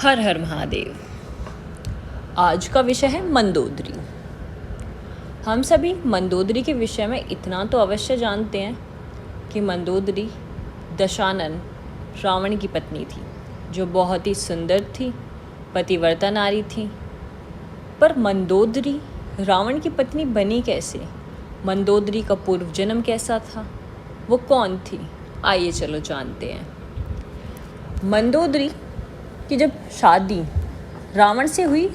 हर हर महादेव। आज का विषय है मंदोदरी। हम सभी मंदोदरी के विषय में इतना तो अवश्य जानते हैं कि मंदोदरी दशानन रावण की पत्नी थी, जो बहुत ही सुंदर थी, पतिव्रता नारी थी। पर मंदोदरी रावण की पत्नी बनी कैसे? मंदोदरी का पूर्व जन्म कैसा था? वो कौन थी? आइए चलो जानते हैं। मंदोदरी कि जब शादी रावण से हुई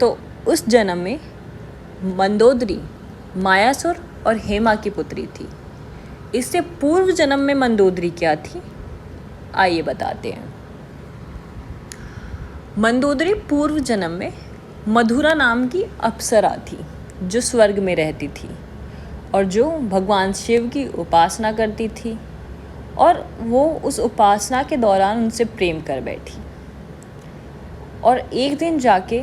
तो उस जन्म में मंदोदरी मायासुर और हेमा की पुत्री थी। इससे पूर्व जन्म में मंदोदरी क्या थी, आइए बताते हैं। मंदोदरी पूर्व जन्म में मधुरा नाम की अप्सरा थी, जो स्वर्ग में रहती थी और जो भगवान शिव की उपासना करती थी, और वो उस उपासना के दौरान उनसे प्रेम कर बैठी। और एक दिन जाके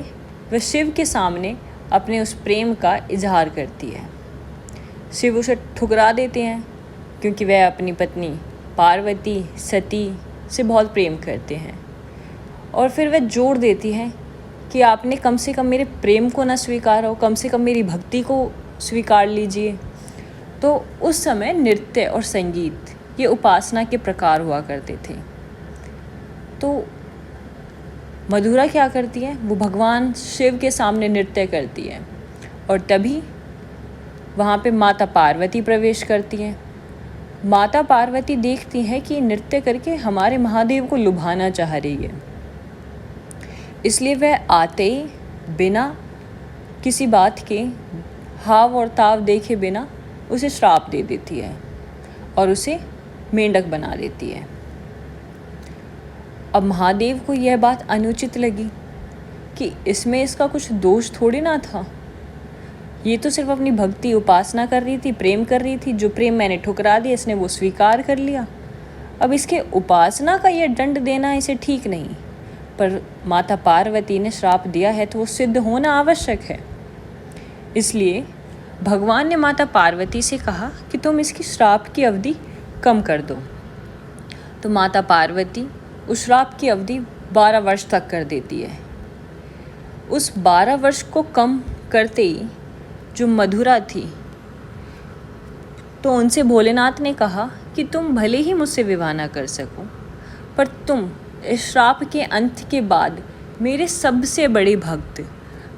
वह शिव के सामने अपने उस प्रेम का इजहार करती है। शिव उसे ठुकरा देते हैं, क्योंकि वह अपनी पत्नी पार्वती सती से बहुत प्रेम करते हैं। और फिर वह जोड़ देती हैं कि आपने कम से कम मेरे प्रेम को ना स्वीकार हो, कम से कम मेरी भक्ति को स्वीकार लीजिए। तो उस समय नृत्य और संगीत ये उपासना के प्रकार हुआ करते थे। तो मधुरा क्या करती है, वो भगवान शिव के सामने नृत्य करती है, और तभी वहाँ पे माता पार्वती प्रवेश करती हैं। माता पार्वती देखती हैं कि नृत्य करके हमारे महादेव को लुभाना चाह रही है, इसलिए वह आते ही बिना किसी बात के हाव और ताव देखे बिना उसे श्राप दे देती है और उसे मेंढक बना देती है। अब महादेव को यह बात अनुचित लगी कि इसमें इसका कुछ दोष थोड़ी ना था। ये तो सिर्फ अपनी भक्ति उपासना कर रही थी, प्रेम कर रही थी। जो प्रेम मैंने ठुकरा दिया, इसने वो स्वीकार कर लिया। अब इसके उपासना का यह दंड देना इसे ठीक नहीं। पर माता पार्वती ने श्राप दिया है तो वो सिद्ध होना आवश्यक है। इसलिए भगवान ने माता पार्वती से कहा कि तुम इसकी श्राप की अवधि कम कर दो। तो माता पार्वती उस श्राप की अवधि 12 वर्ष तक कर देती है। उस 12 वर्ष को कम करते ही जो मधुरा थी, तो उनसे भोलेनाथ ने कहा कि तुम भले ही मुझसे विवाह ना कर सको, पर तुम इस श्राप के अंत के बाद मेरे सबसे बड़े भक्त,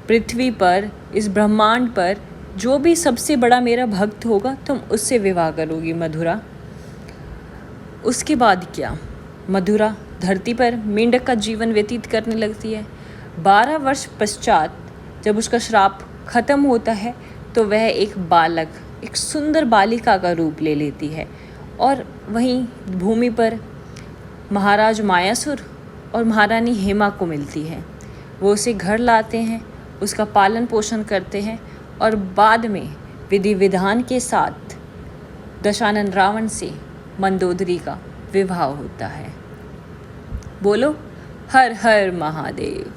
पृथ्वी पर इस ब्रह्मांड पर जो भी सबसे बड़ा मेरा भक्त होगा, तुम उससे विवाह करोगी मधुरा। उसके बाद क्या, मधुरा धरती पर मेंढक का जीवन व्यतीत करने लगती है। 12 वर्ष पश्चात जब उसका श्राप खत्म होता है तो वह एक बालक, एक सुंदर बालिका का रूप ले लेती है, और वहीं भूमि पर महाराज मायासुर और महारानी हेमा को मिलती है। वो उसे घर लाते हैं, उसका पालन पोषण करते हैं, और बाद में विधि विधान के साथ दशानन रावण से मंदोदरी का विवाह होता है। बोलो हर हर महादेव।